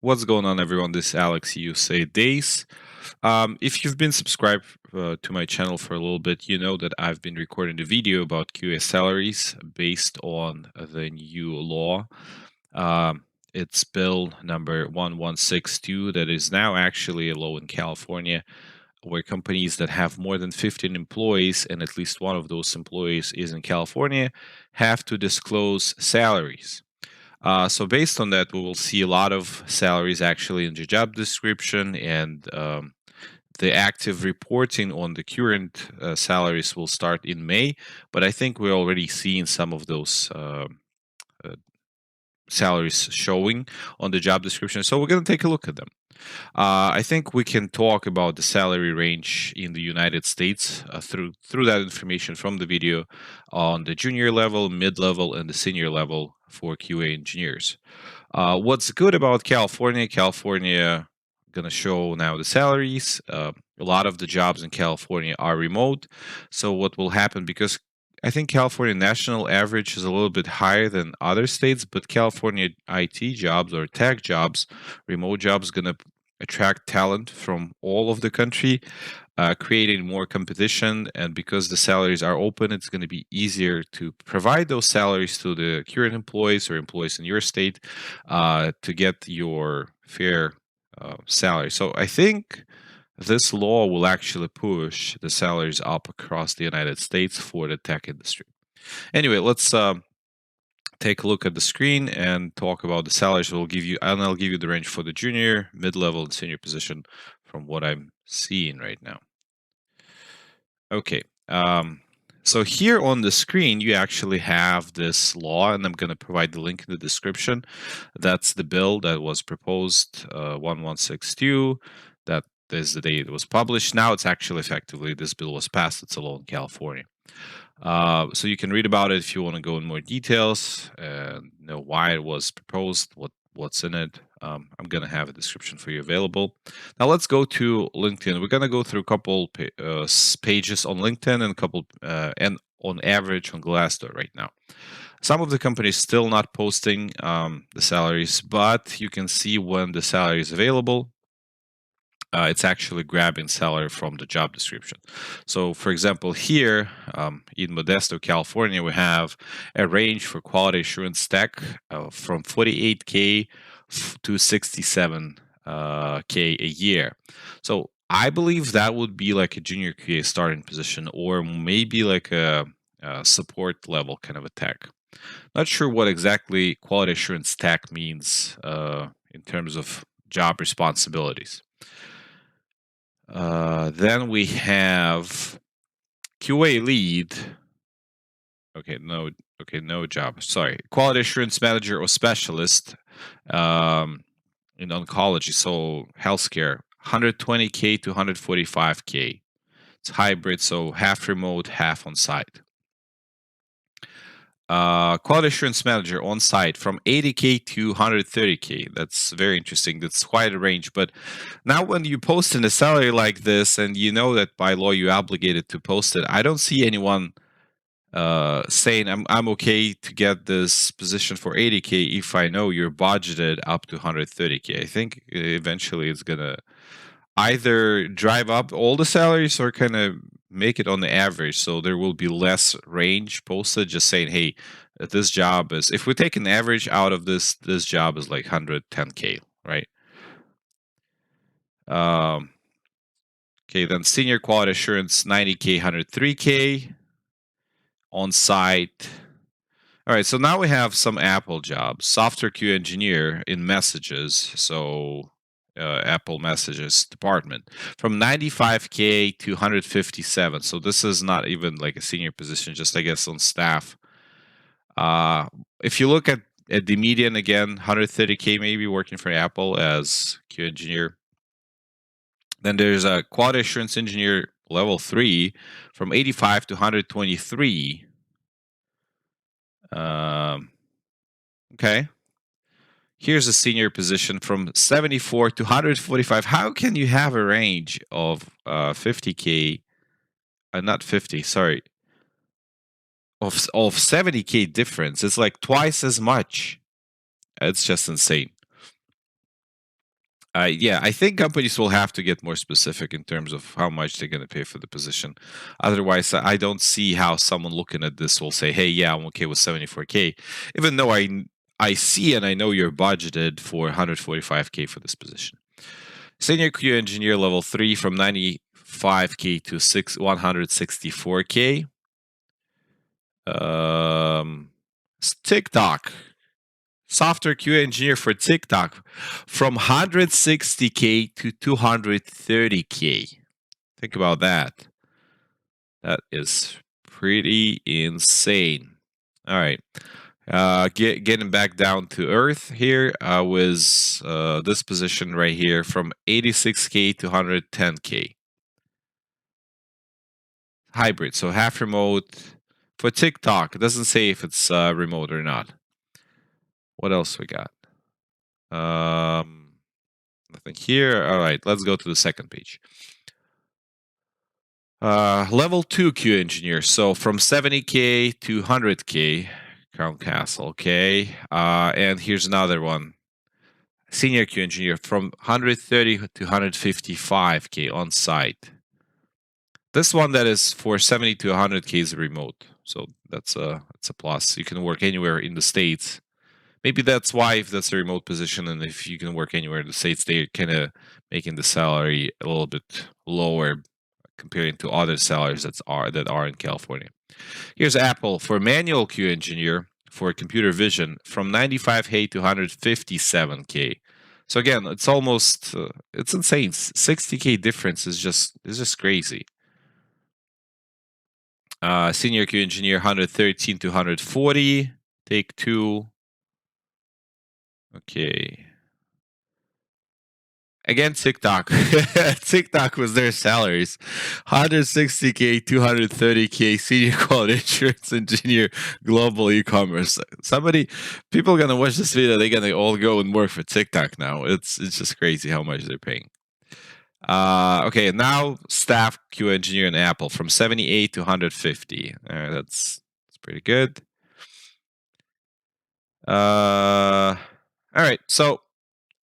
What's going on, everyone? This is Alex USA Days. If you've been subscribed to my channel for a little bit, you know that I've been recording a video about QA salaries based on the new law. Um, it's bill number 1162 that is now actually a law in California, where companies that have more than 15 employees and at least one of those employees is in California have to disclose salaries. So based on that, we will see a lot of salaries actually in the job description, and the active reporting on the current salaries will start in May. But I think we're already seeing some of those uh, salaries showing on the job description. So we're going to take a look at them. I think we can talk about the salary range in the United States through that information from the video on the junior level, mid level, and the senior level for QA engineers. What's good about California? California gonna show now the salaries. A lot of the jobs in California are remote. So what will happen, because I think California national average is a little bit higher than other states, but California IT jobs or tech jobs, remote jobs, gonna attract talent from all of the country, creating more competition. And because the salaries are open, it's going to be easier to provide those salaries to the current employees or employees in your state to get your fair salary. So I think this law will actually push the salaries up across the United States for the tech industry. Anyway, let's take a look at the screen and talk about the salaries. I'll give you the range for the junior, mid-level, and senior position from what I'm seeing right now. Okay. So here on the screen, you actually have this law, and I'm going to provide the link in the description. That's the bill that was proposed, 1162. That is the day it was published. Now it's actually effectively, this bill was passed. It's a law in California. So you can read about it if you want to go in more details and know why it was proposed, what's in it. I'm gonna have a description for you available. Now let's go to LinkedIn. We're gonna go through a couple pages on LinkedIn and a couple and on average on Glassdoor right now. Some of the companies still not posting the salaries, but you can see when the salary is available. It's actually grabbing salary from the job description. So, for example, here in Modesto, California, we have a range for quality assurance tech from 48K to 67K a year. So, I believe that would be like a junior QA starting position, or maybe like a support level kind of a tech. Not sure what exactly quality assurance tech means in terms of job responsibilities. Then we have QA lead. No job. Sorry, quality assurance manager or specialist in oncology. So healthcare, 120K to 145K. It's hybrid, so half remote, half on site. Quality assurance manager on site from 80K to 130K. That's very interesting. That's quite a range. But now, when you post in a salary like this, and you know that by law you're obligated to post it, I don't see anyone saying I'm okay to get this position for 80K if I know you're budgeted up to 130K. I think eventually it's gonna either drive up all the salaries or kind of make it on the average, so there will be less range posted, just saying, hey, this job is, if we take an average out of this job is like 110K, right? Okay, then senior quality assurance, 90K, 103K on site. All right, so now we have some Apple jobs. Software QA engineer in messages, so Apple Messages department, from 95K to 157. So this is not even like a senior position, just I guess on staff. If you look at the median again, 130K maybe working for Apple as QA engineer. Then there's a quality assurance engineer level 3 from 85 to 123. Okay. Here's a senior position from 74 to 145. How can you have a range of 50K, not 50, sorry, of 70K difference? It's like twice as much. It's just insane. Yeah, I think companies will have to get more specific in terms of how much they're going to pay for the position. Otherwise, I don't see how someone looking at this will say, "Hey, yeah, I'm okay with 74K," even though I see and I know you're budgeted for 145K for this position. Senior Q engineer level 3 from 95K to 164K. TikTok. Software QA engineer for TikTok from 160K to 230K. Think about that. That is pretty insane. All right. Getting back down to earth here was this position right here from 86K to 110K. Hybrid, so half remote for TikTok. It doesn't say if it's remote or not. What else we got? Nothing here. All right, let's go to the second page. Level 2 Q engineer. So from 70K to 100K, Crown Castle. Okay. And here's another one. Senior Q engineer from 130 to 155K on site. This one that is for 70 to 100K is remote. So that's a plus. You can work anywhere in the States. Maybe that's why, if that's a remote position and if you can work anywhere in the States, they're kind of making the salary a little bit lower comparing to other salaries that are in California. Here's Apple for manual Q engineer for computer vision from 95K to 157K. So again, it's almost it's insane. 60K difference is just crazy. Senior Q engineer 113 to 140. Take two. Okay. Again, TikTok. TikTok was their salaries. 160K, 230K, senior quality insurance engineer, global e-commerce. People gonna watch this video, they're gonna all go and work for TikTok now. It's just crazy how much they're paying. Okay, now staff Q engineer in Apple from 78 to 150. That's pretty good. All right, so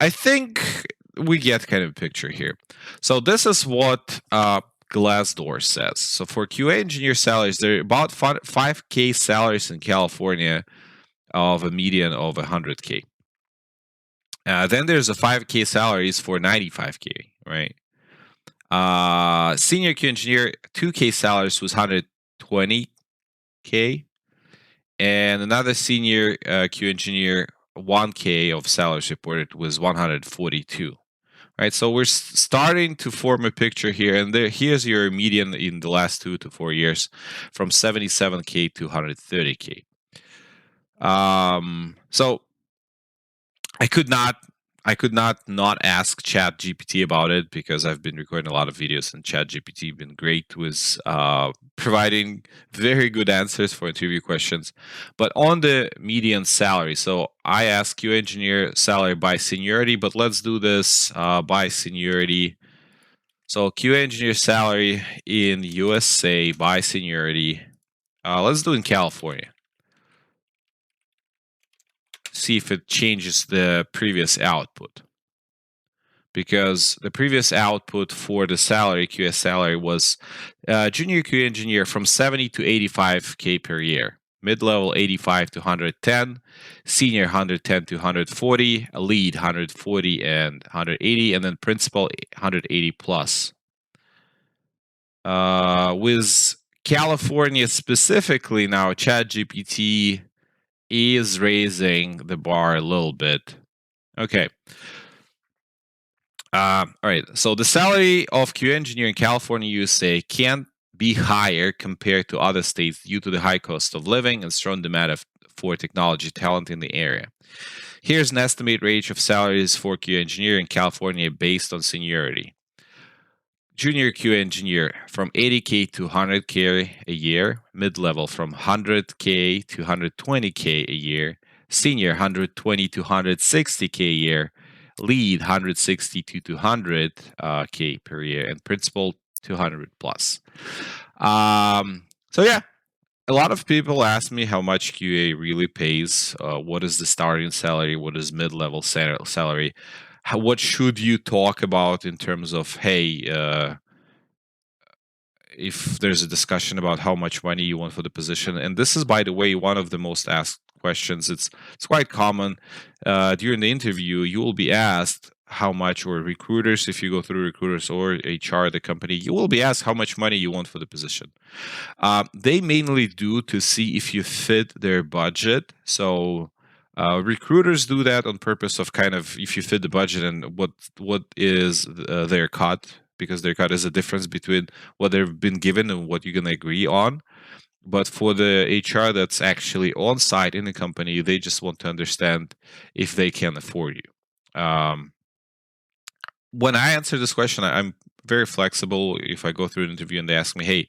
I think we get kind of a picture here. So this is what Glassdoor says. So for QA engineer salaries, there are about 5K salaries in California of a median of 100K. Then there's a 5K salaries for 95K, right? Senior Q engineer 2K salaries was 120K, and another senior Q engineer 1K of salaries reported was 142. Right, so we're starting to form a picture here, and here's your median in the last 2 to 4 years, from 77K to 130K. So I could not ask ChatGPT about it because I've been recording a lot of videos, and ChatGPT been great with providing very good answers for interview questions. But on the median salary, so I ask you engineer salary by seniority, but let's do this by seniority. So QA engineer salary in USA by seniority. Let's do in California. See if it changes the previous output. Because the previous output for the salary, QS salary, was junior QA engineer from 70 to 85K per year, mid-level 85 to 110, senior 110 to 140, a lead 140 and 180, and then principal 180 plus. With California specifically now, ChatGPT is raising the bar a little bit. Okay. All right. So the salary of QA engineer in California, USA can't be higher compared to other states due to the high cost of living and strong demand for technology talent in the area. Here's an estimated range of salaries for QA engineer in California based on seniority. Junior QA engineer from 80K to 100K a year, mid-level from 100K to 120K a year, senior 120 to 160K a year, lead 160 to 200K per year, and principal 200 plus. So yeah, a lot of people ask me how much QA really pays. What is the starting salary? What is mid-level salary? what should you talk about in terms of, hey, if there's a discussion about how much money you want for the position. And this is, by the way, one of the most asked questions. It's quite common during the interview. You will be asked how much, or recruiters, if you go through recruiters or HR, the company, you will be asked how much money you want for the position. They mainly do to see if you fit their budget. So recruiters do that on purpose of kind of if you fit the budget and what is their cut, because their cut is a difference between what they've been given and what you're going to agree on. But for the HR that's actually on site in the company, they just want to understand if they can afford you. When I answer this question, I'm very flexible. If I go through an interview and they ask me, hey,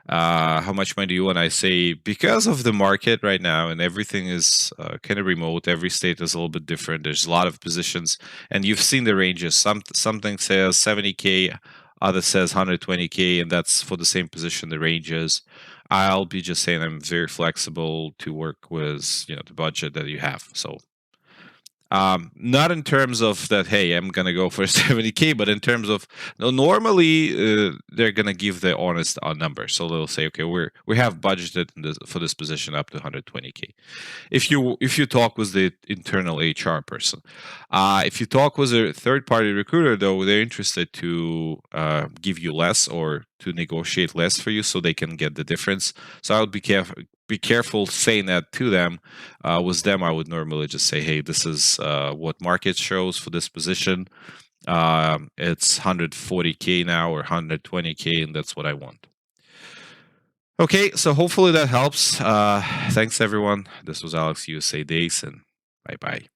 how much money do you want? I say, because of the market right now and everything is kind of remote, every state is a little bit different. There's a lot of positions, and you've seen the ranges. Something says 70K, other says 120K, and that's for the same position, the ranges. I'll be just saying I'm very flexible to work with, the budget that you have. So not in terms of that, hey, I'm gonna go for 70K, but in terms of, no, normally they're gonna give the honest number. So they'll say, okay, we have budgeted for this position up to 120K. If you talk with the internal HR person, if you talk with a third party recruiter, though, they're interested to give you less or to negotiate less for you, so they can get the difference. So I would be careful saying that to them. With them, I would normally just say, hey, this is what market shows for this position. It's 140K now or 120K, and that's what I want. Okay, so hopefully that helps. Thanks, everyone. This was Alex USA Days, and bye bye.